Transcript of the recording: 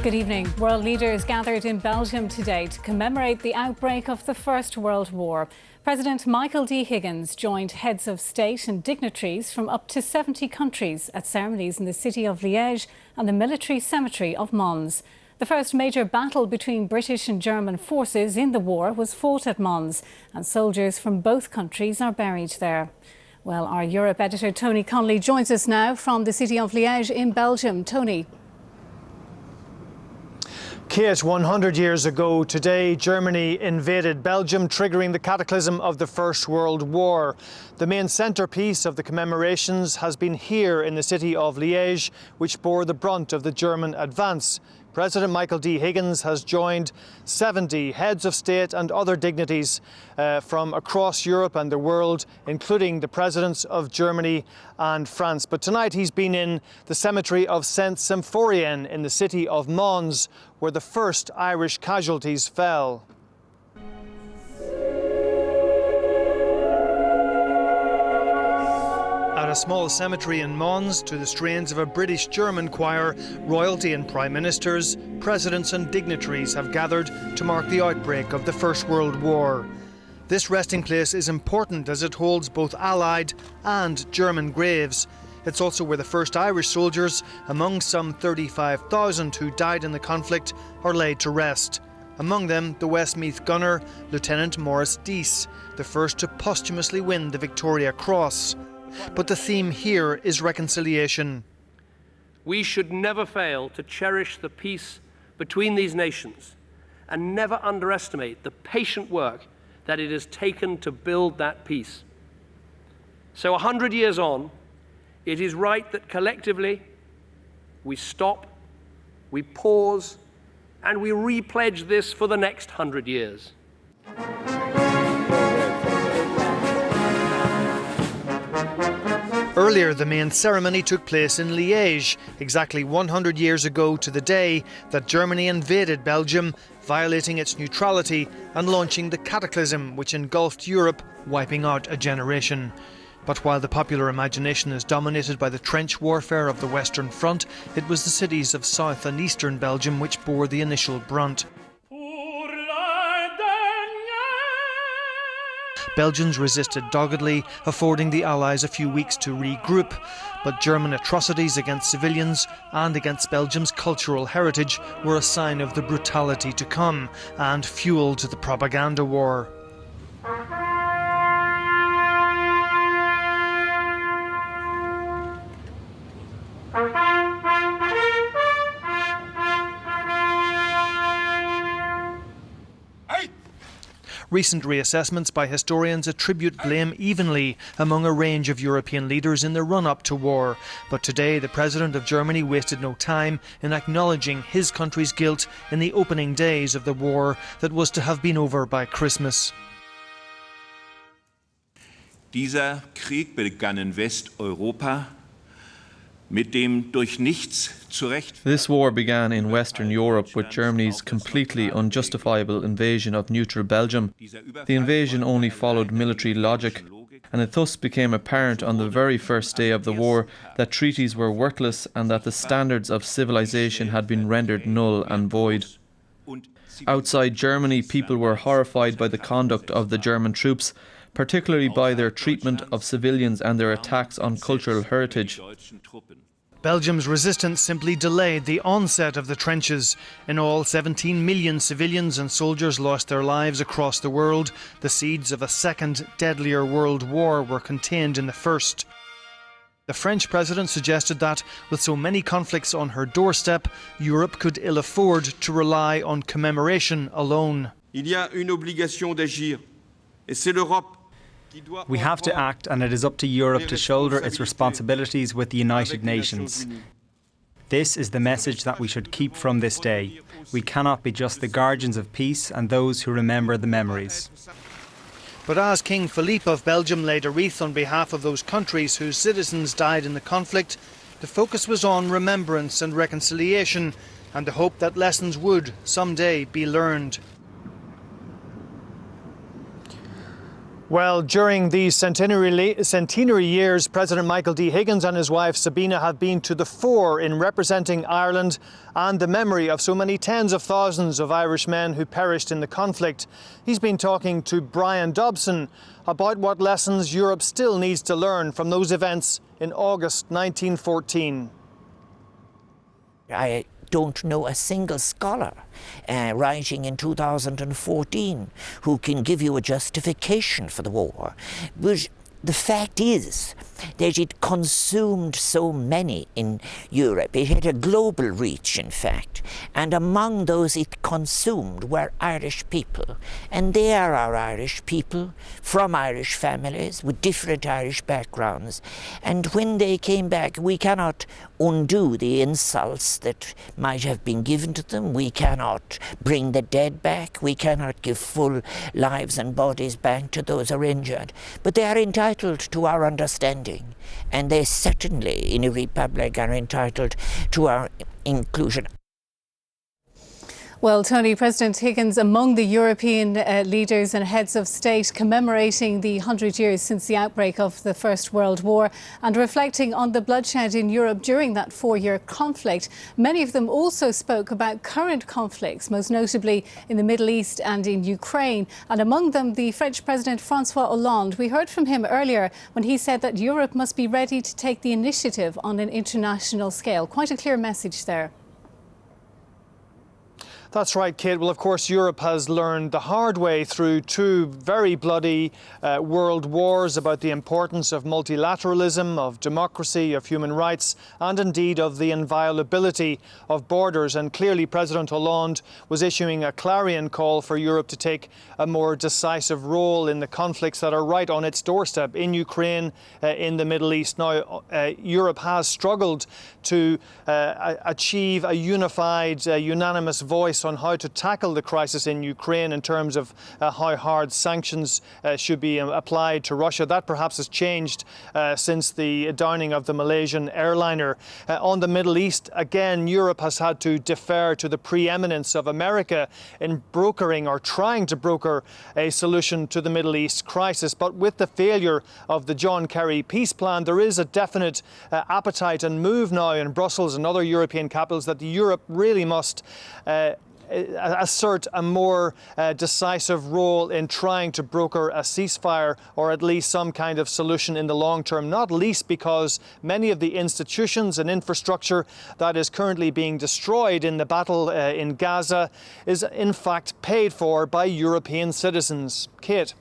Good evening. World leaders gathered in Belgium today to commemorate the outbreak of the First World War. President Michael D. Higgins joined heads of state and dignitaries from up to 70 countries at ceremonies in the city of Liège and the military cemetery of Mons. The first major battle between British and German forces in the war was fought at Mons, and soldiers from both countries are buried there. Well, our Europe editor Tony Connelly joins us now from the city of Liège in Belgium. Tony. Kate, 100 years ago today, Germany invaded Belgium, triggering the cataclysm of the First World War. The main centrepiece of the commemorations has been here in the city of Liège, which bore the brunt of the German advance. President Michael D. Higgins has joined 70 heads of state and other dignitaries from across Europe and the world, including the presidents of Germany and France. But tonight he's been in the cemetery of Saint Symphorien in the city of Mons, where the first Irish casualties fell. At a small cemetery in Mons, to the strains of a British-German choir, royalty and prime ministers, presidents and dignitaries have gathered to mark the outbreak of the First World War. This resting place is important as it holds both Allied and German graves. It's also where the first Irish soldiers, among some 35,000 who died in the conflict, are laid to rest. Among them, the Westmeath gunner, Lieutenant Maurice Dease, the first to posthumously win the Victoria Cross. But the theme here is reconciliation. We should never fail to cherish the peace between these nations and never underestimate the patient work that it has taken to build that peace. So 100 years on, it is right that collectively we stop, we pause, and we repledge this for the next 100 years. Earlier, the main ceremony took place in Liège, exactly 100 years ago to the day that Germany invaded Belgium, violating its neutrality and launching the cataclysm which engulfed Europe, wiping out a generation. But while the popular imagination is dominated by the trench warfare of the Western Front, it was the cities of South and Eastern Belgium which bore the initial brunt. Belgians resisted doggedly, affording the Allies a few weeks to regroup. But German atrocities against civilians and against Belgium's cultural heritage were a sign of the brutality to come and fueled the propaganda war. Recent reassessments by historians attribute blame evenly among a range of European leaders in the run-up to war. But today, the President of Germany wasted no time in acknowledging his country's guilt in the opening days of the war that was to have been over by Christmas. Dieser Krieg begann in Westeuropa. This war began in Western Europe with Germany's completely unjustifiable invasion of neutral Belgium. The invasion only followed military logic, and it thus became apparent on the very first day of the war that treaties were worthless and that the standards of civilization had been rendered null and void. Outside Germany, people were horrified by the conduct of the German troops, particularly by their treatment of civilians and their attacks on cultural heritage. Belgium's resistance simply delayed the onset of the trenches. In all, 17 million civilians and soldiers lost their lives across the world. The seeds of a second, deadlier world war were contained in the first. The French president suggested that, with so many conflicts on her doorstep, Europe could ill afford to rely on commemoration alone. Il y a une obligation d'agir, et c'est l'Europe. We have to act, and it is up to Europe to shoulder its responsibilities with the United Nations. This is the message that we should keep from this day. We cannot be just the guardians of peace and those who remember the memories. But as King Philippe of Belgium laid a wreath on behalf of those countries whose citizens died in the conflict, the focus was on remembrance and reconciliation, and the hope that lessons would someday be learned. Well, during these centenary years, President Michael D. Higgins and his wife Sabina have been to the fore in representing Ireland and the memory of so many tens of thousands of Irish men who perished in the conflict. He's been talking to Brian Dobson about what lessons Europe still needs to learn from those events in August 1914. I don't know a single scholar writing in 2014 who can give you a justification for the war. But the fact is that it consumed so many in Europe. It had a global reach, in fact, and among those it consumed were Irish people. And they are our Irish people from Irish families with different Irish backgrounds. And when they came back, we cannot undo the insults that might have been given to them. We cannot bring the dead back. We cannot give full lives and bodies back to those who are injured. But they are entitled to our understanding, and they certainly, in a republic, are entitled to our inclusion. Well, Tony, President Higgins among the European leaders and heads of state commemorating the 100 years since the outbreak of the First World War and reflecting on the bloodshed in Europe during that 4-year conflict. Many of them also spoke about current conflicts, most notably in the Middle East and in Ukraine, and among them the French President François Hollande. We heard from him earlier when he said that Europe must be ready to take the initiative on an international scale. Quite a clear message there. That's right, Kate. Well, of course, Europe has learned the hard way through 2 very bloody world wars about the importance of multilateralism, of democracy, of human rights, and indeed of the inviolability of borders. And clearly, President Hollande was issuing a clarion call for Europe to take a more decisive role in the conflicts that are right on its doorstep in Ukraine, in the Middle East. Now, Europe has struggled to achieve a unified, unanimous voice on how to tackle the crisis in Ukraine in terms of how hard sanctions should be applied to Russia. That perhaps has changed since the downing of the Malaysian airliner. On the Middle East, again, Europe has had to defer to the preeminence of America in brokering or trying to broker a solution to the Middle East crisis. But with the failure of the John Kerry peace plan, there is a definite appetite and move now in Brussels and other European capitals that Europe really must assert a more decisive role in trying to broker a ceasefire or at least some kind of solution in the long term, not least because many of the institutions and infrastructure that is currently being destroyed in the battle in Gaza is in fact paid for by European citizens. Kate.